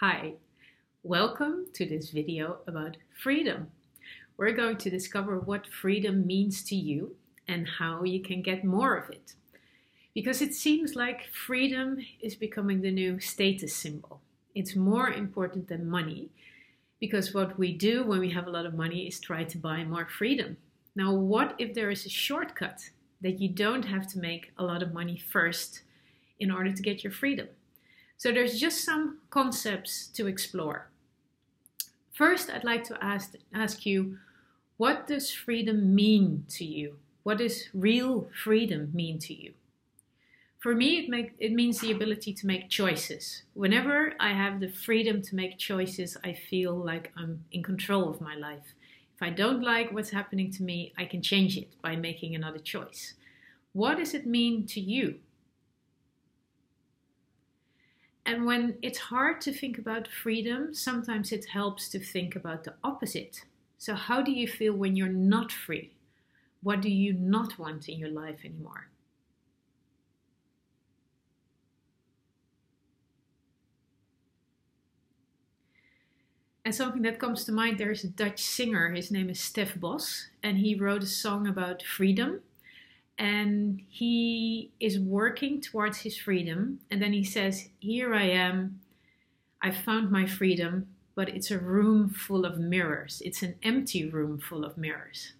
Hi, welcome to this video about freedom. We're going to discover what freedom means to you and how you can get more of it. Because it seems like freedom is becoming the new status symbol. It's more important than money, because what we do when we have a lot of money is try to buy more freedom. Now, what if there is a shortcut that you don't have to make a lot of money first in order to get your freedom? So there's just some concepts to explore. First, I'd like to ask you, what does freedom mean to you? What does real freedom mean to you? For me, it means the ability to make choices. Whenever I have the freedom to make choices, I feel like I'm in control of my life. If I don't like what's happening to me, I can change it by making another choice. What does it mean to you? And when it's hard to think about freedom, sometimes it helps to think about the opposite. So how do you feel when you're not free? What do you not want in your life anymore? And something that comes to mind, there's a Dutch singer, his name is Stef Bos, and he wrote a song about freedom. And he is working towards his freedom. And then he says, here I am, I found my freedom, but it's a room full of mirrors. It's an empty room full of mirrors.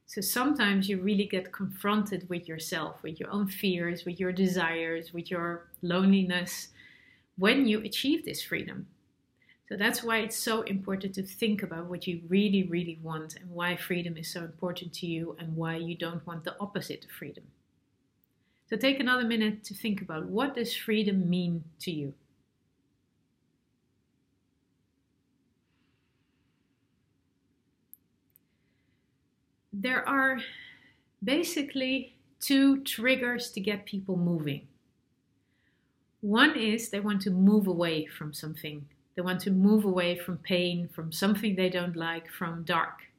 So sometimes you really get confronted with yourself, with your own fears, with your desires, with your loneliness, when you achieve this freedom. So that's why it's so important to think about what you really, really want and why freedom is so important to you and why you don't want the opposite of freedom. So take another minute to think about, what does freedom mean to you? There are basically two triggers to get people moving. One is they want to move away from something. They want to move away from pain, from something they don't like, from dark.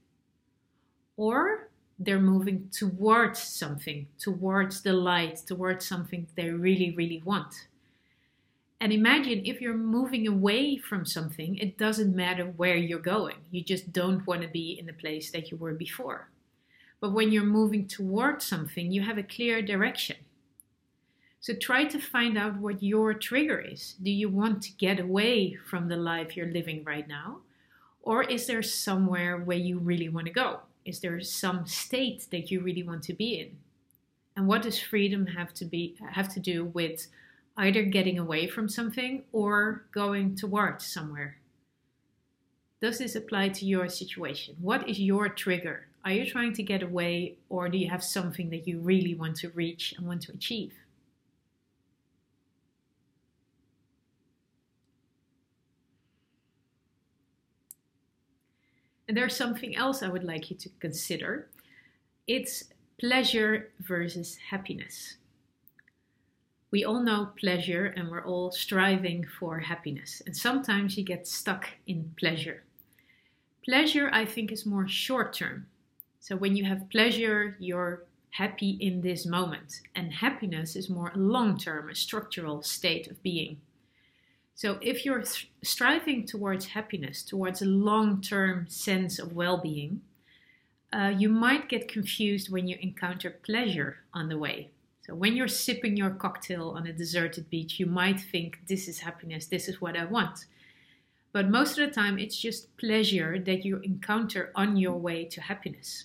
Or they're moving towards something, towards the light, towards something they really, really want. And imagine if you're moving away from something, it doesn't matter where you're going. You just don't want to be in the place that you were before. But when you're moving towards something, you have a clear direction. So try to find out what your trigger is. Do you want to get away from the life you're living right now? Or is there somewhere where you really want to go? Is there some state that you really want to be in? And what does freedom have to do with either getting away from something or going towards somewhere? Does this apply to your situation? What is your trigger? Are you trying to get away, or do you have something that you really want to reach and want to achieve? And there's something else I would like you to consider. It's pleasure versus happiness. We all know pleasure and we're all striving for happiness. And sometimes you get stuck in pleasure. Pleasure, I think, is more short term. So when you have pleasure, you're happy in this moment. And happiness is more long term, a structural state of being. So if you're striving towards happiness, towards a long-term sense of well-being, you might get confused when you encounter pleasure on the way. So when you're sipping your cocktail on a deserted beach, you might think, this is happiness, this is what I want. But most of the time, it's just pleasure that you encounter on your way to happiness.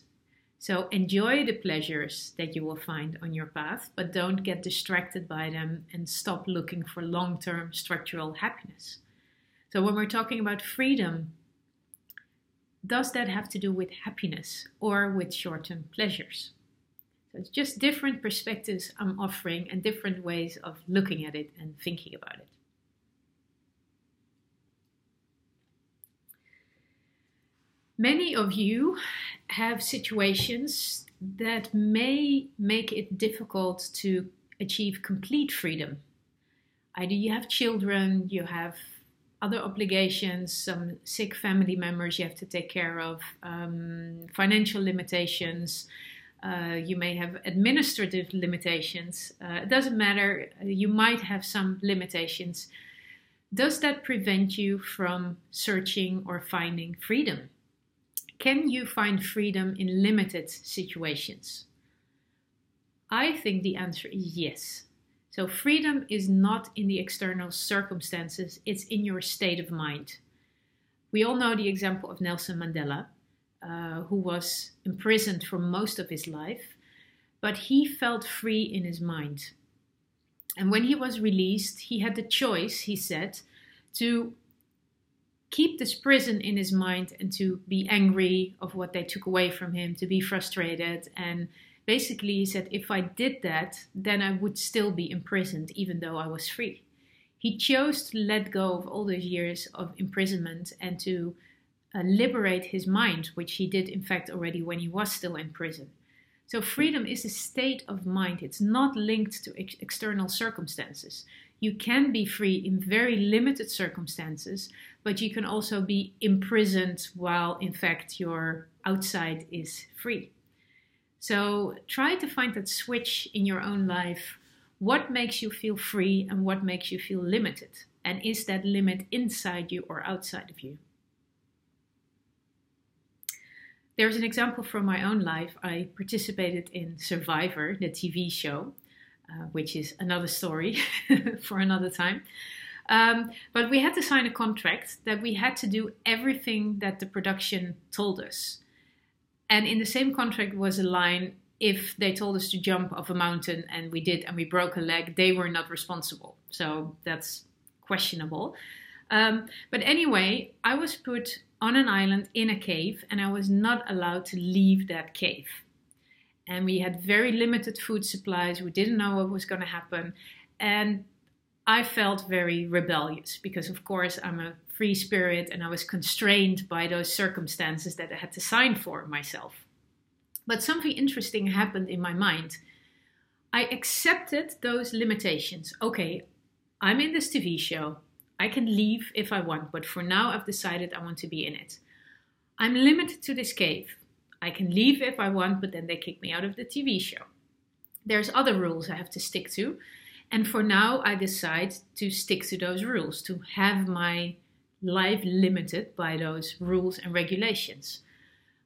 So enjoy the pleasures that you will find on your path, but don't get distracted by them and stop looking for long-term structural happiness. So when we're talking about freedom, does that have to do with happiness or with short-term pleasures? So it's just different perspectives I'm offering and different ways of looking at it and thinking about it. Many of you have situations that may make it difficult to achieve complete freedom. Either you have children, you have other obligations, some sick family members you have to take care of, financial limitations, you may have administrative limitations. It doesn't matter, you might have some limitations. Does that prevent you from searching or finding freedom? Can you find freedom in limited situations? I think the answer is yes. So freedom is not in the external circumstances, it's in your state of mind. We all know the example of Nelson Mandela, who was imprisoned for most of his life, but he felt free in his mind. And when he was released, he had the choice, he said, to keep this prison in his mind and to be angry of what they took away from him, to be frustrated. And basically he said, if I did that, then I would still be imprisoned, even though I was free. He chose to let go of all those years of imprisonment and to liberate his mind, which he did in fact already when he was still in prison. So freedom is a state of mind. It's not linked to external circumstances. You can be free in very limited circumstances, but you can also be imprisoned while in fact your outside is free. So try to find that switch in your own life. What makes you feel free and what makes you feel limited? And is that limit inside you or outside of you? There's an example from my own life. I participated in Survivor, the TV show, which is another story for another time. But we had to sign a contract that we had to do everything that the production told us. And in the same contract was a line, if they told us to jump off a mountain and we did and we broke a leg, they were not responsible. So that's questionable. But anyway, I was put on an island in a cave and I was not allowed to leave that cave. And we had very limited food supplies. We didn't know what was going to happen. And I felt very rebellious because, of course, I'm a free spirit and I was constrained by those circumstances that I had to sign for myself. But something interesting happened in my mind. I accepted those limitations. Okay, I'm in this TV show. I can leave if I want, but for now I've decided I want to be in it. I'm limited to this cave. I can leave if I want, but then they kick me out of the TV show. There's other rules I have to stick to. And for now I decide to stick to those rules, to have my life limited by those rules and regulations.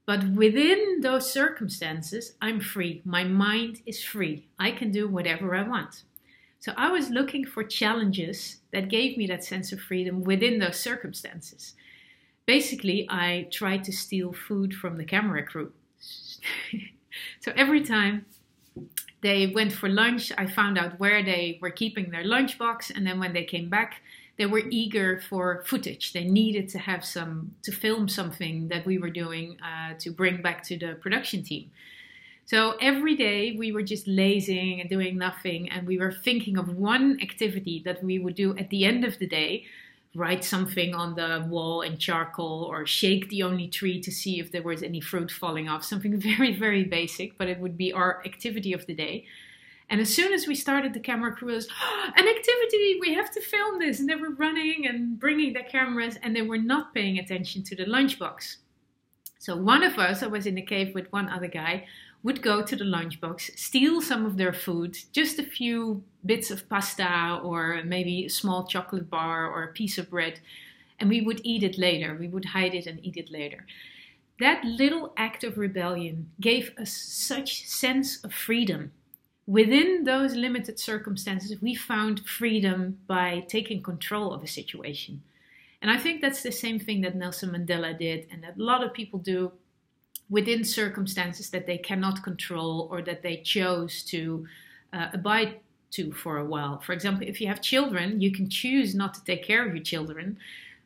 But within those circumstances, I'm free. My mind is free. I can do whatever I want. So I was looking for challenges that gave me that sense of freedom within those circumstances. Basically, I tried to steal food from the camera crew. So every time they went for lunch, I found out where they were keeping their lunchbox. And then when they came back, they were eager for footage. They needed to have to film something that we were doing to bring back to the production team. So every day we were just lazing and doing nothing. And we were thinking of one activity that we would do at the end of the day. Write something on the wall in charcoal or shake the only tree to see if there was any fruit falling off. Something very, very basic, but it would be our activity of the day. And as soon as we started, the camera crew was, an activity, we have to film this. And they were running and bringing their cameras and they were not paying attention to the lunchbox. So one of us, I was in the cave with one other guy, would go to the lunchbox, steal some of their food, just a few bits of pasta or maybe a small chocolate bar or a piece of bread, and we would eat it later. We would hide it and eat it later. That little act of rebellion gave us such sense of freedom. Within those limited circumstances, we found freedom by taking control of a situation. And I think that's the same thing that Nelson Mandela did and that a lot of people do within circumstances that they cannot control or that they chose to abide to for a while. For example, if you have children, you can choose not to take care of your children,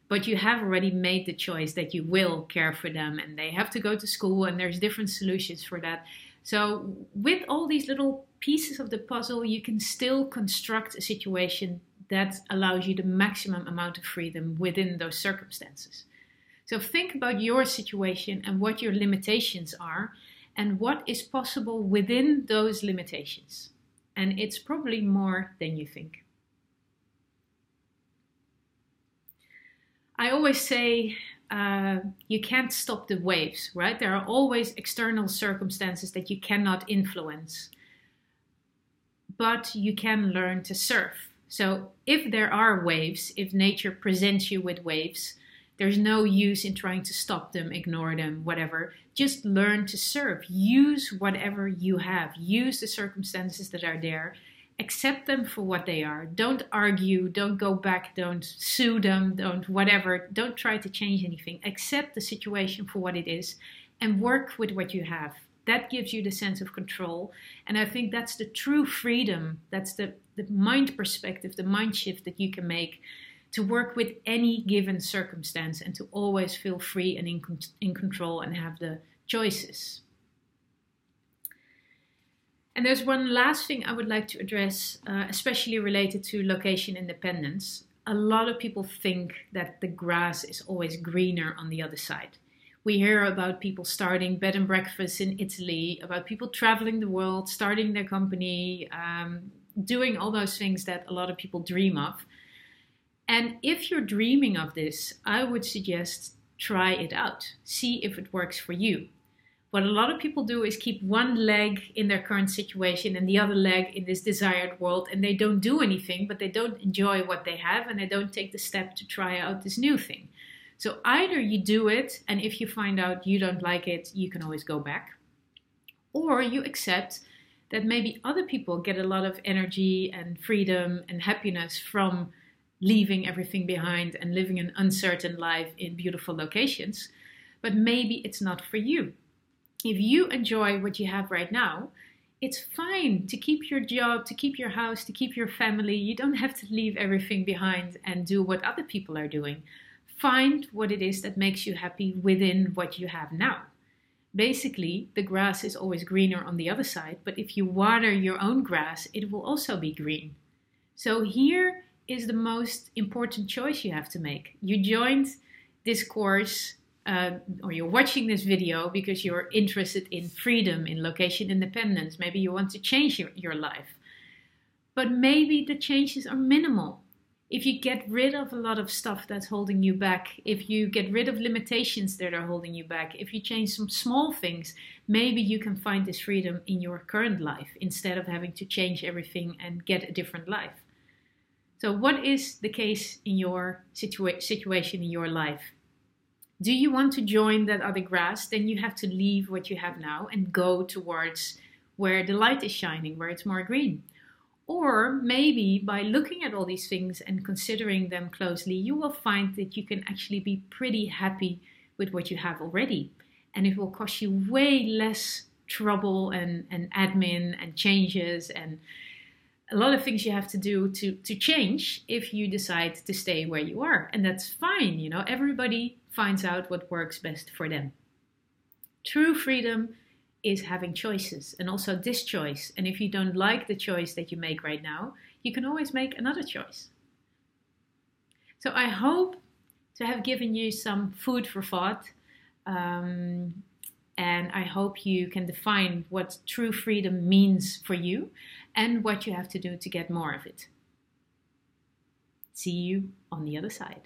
but you have already made the choice that you will care for them and they have to go to school and there's different solutions for that. So with all these little pieces of the puzzle, you can still construct a situation that allows you the maximum amount of freedom within those circumstances. So think about your situation and what your limitations are and what is possible within those limitations. And it's probably more than you think. I always say you can't stop the waves, right? There are always external circumstances that you cannot influence. But you can learn to surf. So if there are waves, if nature presents you with waves, there's no use in trying to stop them, ignore them, whatever. Just learn to surf. Use whatever you have. Use the circumstances that are there. Accept them for what they are. Don't argue. Don't go back. Don't sue them. Don't whatever. Don't try to change anything. Accept the situation for what it is and work with what you have. That gives you the sense of control. And I think that's the true freedom. That's the mind perspective, the mind shift that you can make to work with any given circumstance and to always feel free and in control and have the choices. And there's one last thing I would like to address, especially related to location independence. A lot of people think that the grass is always greener on the other side. We hear about people starting bed and breakfasts in Italy, about people traveling the world, starting their company, doing all those things that a lot of people dream of. And if you're dreaming of this, I would suggest try it out. See if it works for you. What a lot of people do is keep one leg in their current situation and the other leg in this desired world, and they don't do anything, but they don't enjoy what they have, and they don't take the step to try out this new thing. So either you do it, and if you find out you don't like it, you can always go back. Or you accept that maybe other people get a lot of energy and freedom and happiness from leaving everything behind and living an uncertain life in beautiful locations, but maybe it's not for you. If you enjoy what you have right now, it's fine to keep your job, to keep your house, to keep your family. You don't have to leave everything behind and do what other people are doing. Find what it is that makes you happy within what you have now. Basically, the grass is always greener on the other side, but if you water your own grass, it will also be green. So here is the most important choice you have to make. You joined this course or you're watching this video because you're interested in freedom, in location independence. Maybe you want to change your life. But maybe the changes are minimal. If you get rid of a lot of stuff that's holding you back, if you get rid of limitations that are holding you back, if you change some small things, maybe you can find this freedom in your current life instead of having to change everything and get a different life. So what is the case in your situation in your life? Do you want to join that other grass? Then you have to leave what you have now and go towards where the light is shining, where it's more green. Or maybe by looking at all these things and considering them closely, you will find that you can actually be pretty happy with what you have already. And it will cost you way less trouble and admin and changes and a lot of things you have to do to change if you decide to stay where you are. And that's fine, you know, everybody finds out what works best for them. True freedom is having choices, and also this choice. And if you don't like the choice that you make right now, you can always make another choice. So I hope to have given you some food for thought. And I hope you can define what true freedom means for you and what you have to do to get more of it. See you on the other side.